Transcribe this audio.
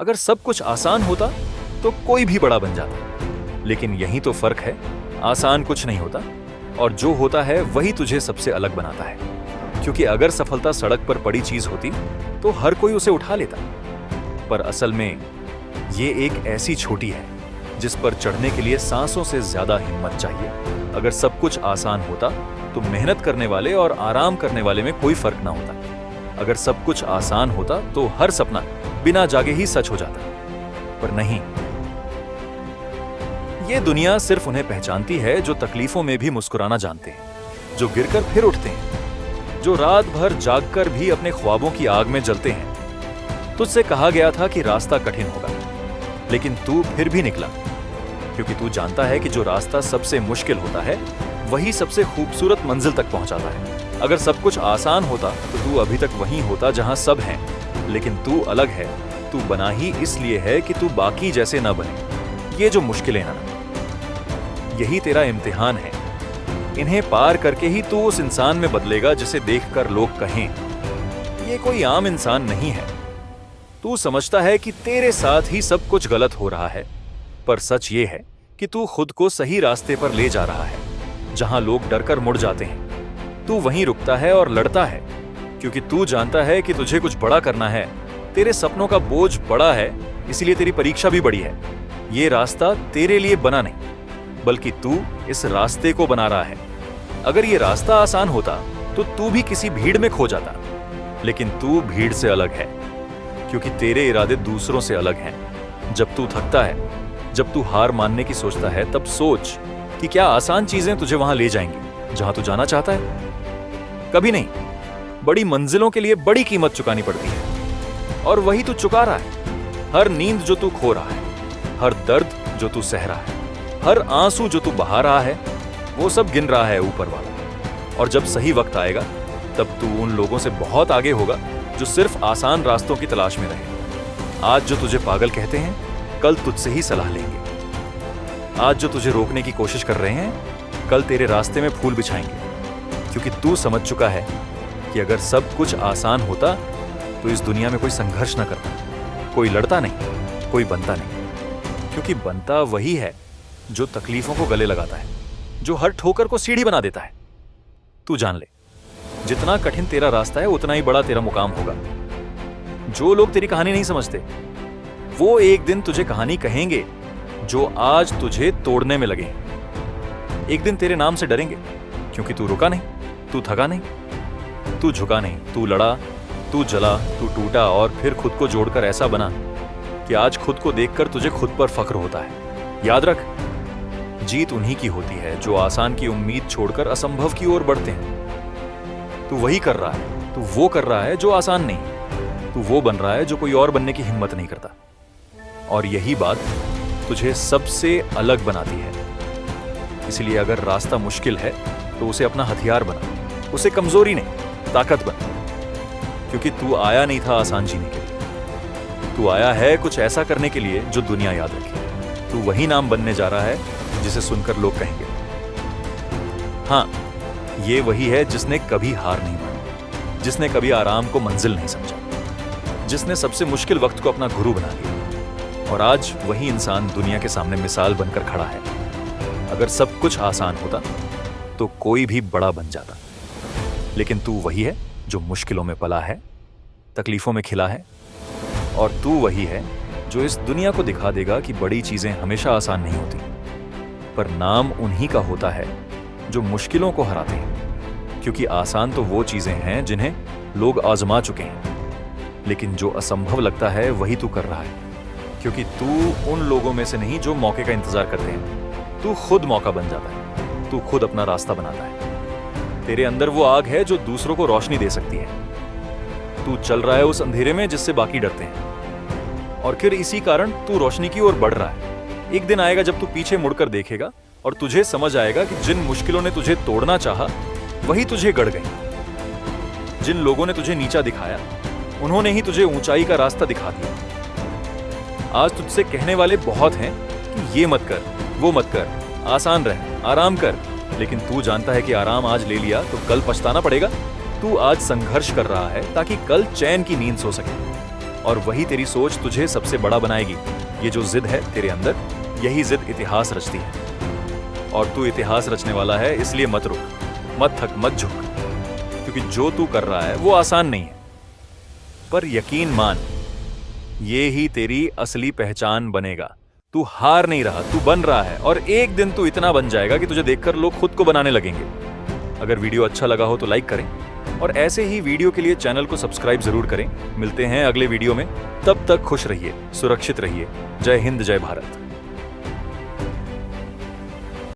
अगर सब कुछ आसान होता तो कोई भी बड़ा बन जाता, लेकिन यही तो फर्क है। आसान कुछ नहीं होता, और जो होता है वही तुझे सबसे अलग बनाता है। क्योंकि अगर सफलता सड़क पर पड़ी चीज होती तो हर कोई उसे उठा लेता, पर असल में ये एक ऐसी छोटी है जिस पर चढ़ने के लिए सांसों से ज्यादा हिम्मत चाहिए। अगर सब कुछ आसान होता तो मेहनत करने वाले और आराम करने वाले में कोई फर्क ना होता। अगर सब कुछ आसान होता तो हर सपना बिना जागे ही सच हो जाता, पर नहीं। ये दुनिया सिर्फ उन्हें पहचानती है जो तकलीफों में भी मुस्कुराना जानते हैं, जो गिरकर फिर उठते हैं, जो रात भर जागकर भी अपने ख्वाबों की आग में जलते हैं। तुझसे कहा गया था कि रास्ता कठिन होगा, लेकिन तू फिर भी निकला, क्योंकि तू जानता है कि जो रास्ता सबसे मुश्किल होता है वही सबसे खूबसूरत मंजिल तक पहुंचाता है। अगर सब कुछ आसान होता तो तू अभी तक वहीं होता जहां सब हैं, लेकिन तू अलग है। तू बना ही इसलिए है कि तू बाकी जैसे ना बने। ये जो मुश्किलें हैं ना, यही तेरा इम्तिहान है। इन्हें पार करके ही तू उस इंसान में बदलेगा जिसे देखकर लोग कहें, ये कोई आम इंसान नहीं है। तू समझता है कि तेरे साथ ही सब कुछ गलत हो रहा है, पर सच ये है कि तू खुद को सही रास्ते पर ले जा रहा है। जहां लोग डरकर मुड़ जाते हैं, तू वहीं रुकता है और लड़ता है, क्योंकि तू जानता है कि तुझे कुछ बड़ा करना है। तेरे सपनों का बोझ बड़ा है, इसलिए तेरी परीक्षा भी बड़ी है। ये रास्ता तेरे लिए बना नहीं, बल्कि तू इस रास्ते को बना रहा है। अगर ये रास्ता आसान होता तो तू भी किसी भीड़ में खो जाता, लेकिन तू भीड़ से अलग है, क्योंकि तेरे इरादे दूसरों से अलग हैं। जब तू थकता है, जब तू हार मानने की सोचता है, तब सोच कि क्या आसान चीजें तुझे वहां ले जाएंगी जहां तू जाना चाहता है? कभी नहीं। बड़ी मंजिलों के लिए बड़ी कीमत चुकानी पड़ती है, और वही तू चुका रहा है। हर नींद जो तू खो रहा है, हर दर्द जो तू सह रहा है, हर आंसू जो तू बहा रहा है, वो सब गिन रहा है ऊपर वाला। और जब सही वक्त आएगा तब तू उन लोगों से बहुत आगे होगा जो सिर्फ आसान रास्तों की तलाश में रहे। आज जो तुझे पागल कहते हैं, कल तुझसे ही सलाह लेंगे। आज जो तुझे रोकने की कोशिश कर रहे हैं, कल तेरे रास्ते में फूल बिछाएंगे, क्योंकि तू समझ चुका है कि अगर सब कुछ आसान होता तो इस दुनिया में कोई संघर्ष न करता, कोई लड़ता नहीं, कोई बनता नहीं। क्योंकि बनता वही है जो तकलीफों को गले लगाता है, जो हर ठोकर को सीढ़ी बना देता है। तू जान ले, जितना कठिन तेरा रास्ता है उतना ही बड़ा तेरा मुकाम होगा। जो लोग तेरी कहानी नहीं समझते, वो एक दिन तुझे कहानी कहेंगे जो आज तुझे तोड़ने में लगे हैं। एक दिन तेरे नाम से डरेंगे, क्योंकि तू रुका नहीं, तू थका नहीं, तू झुका नहीं, तू लड़ा, तू जला, तू टूटा, और फिर खुद को जोड़कर ऐसा बना कि आज खुद को देखकर तुझे खुद पर फख्र होता है। याद रख, जीत उन्हीं की होती है जो आसान की उम्मीद छोड़कर असंभव की ओर बढ़ते हैं। तू वही कर रहा है, तू वो कर रहा है जो आसान नहीं, तू वो बन रहा है जो कोई और बनने की हिम्मत नहीं करता। और यही बात तुझे सबसे अलग बनाती है। इसलिए अगर रास्ता मुश्किल है तो उसे अपना हथियार बना, उसे कमजोरी नहीं, ताकत बना। क्योंकि तू आया नहीं था आसान जीने के लिए, तू आया है कुछ ऐसा करने के लिए जो दुनिया याद रखे। तू वही नाम बनने जा रहा है जिसे सुनकर लोग कहेंगे, हाँ, ये वही है जिसने कभी हार नहीं मानी, जिसने कभी आराम को मंजिल नहीं समझा, जिसने सबसे मुश्किल वक्त को अपना गुरु बना लिया। और आज वही इंसान दुनिया के सामने मिसाल बनकर खड़ा है। अगर सब कुछ आसान होता तो कोई भी बड़ा बन जाता, लेकिन तू वही है जो मुश्किलों में पला है, तकलीफों में खिला है, और तू वही है जो इस दुनिया को दिखा देगा कि बड़ी चीजें हमेशा आसान नहीं होती, पर नाम उन्हीं का होता है जो मुश्किलों को हराते हैं। क्योंकि आसान तो वो चीजें हैं जिन्हें लोग आजमा चुके हैं, लेकिन जो असंभव लगता है वही तू कर रहा है। क्योंकि तू उन लोगों में से नहीं जो मौके का इंतजार करते हैं, तू खुद मौका बन जाता है, तू खुद अपना रास्ता बनाता है। तेरे अंदर वो आग है जो दूसरों को रोशनी दे सकती है। तू चल रहा है उस अंधेरे में जिससे बाकी डरते हैं, और फिर इसी कारण तू रोशनी की ओर बढ़ रहा है। एक दिन आएगा जब तू पीछे मुड़कर देखेगा और तुझे समझ आएगा कि जिन मुश्किलों ने तुझे तोड़ना चाहा वही तुझे गड़ गई। जिन लोगों ने तुझे नीचा दिखाया, उन्होंने ही तुझे ऊंचाई का रास्ता दिखा दिया। आज तुझसे कहने वाले बहुत हैं कि ये मत कर, वो मत कर, आसान रह, आराम कर, लेकिन तू जानता है कि आराम आज ले लिया तो कल पछताना पड़ेगा। तू आज संघर्ष कर रहा है ताकि कल चैन की नींद सो सके। और वही तेरी सोच तुझे सबसे बड़ा बनाएगी। ये जो जिद है तेरे अंदर, यही जिद इतिहास रचती है। और तू इतिहास रचने वाला है, इसलिए मत रुक, मत थक, मत झुक, क्योंकि जो तू कर रहा है वो आसान नहीं है। पर यकीन मान, ये ही तेरी असली पहचान बनेगा। तू हार नहीं रहा, तू बन रहा है, और एक दिन तू इतना बन जाएगा कि तुझे देखकर लोग खुद को बनाने लगेंगे। अगर वीडियो अच्छा लगा हो तो लाइक करें, और ऐसे ही वीडियो के लिए चैनल को सब्सक्राइब जरूर करें। मिलते हैं अगले वीडियो में, तब तक खुश रहिए, सुरक्षित रहिए। जय हिंद, जय भारत।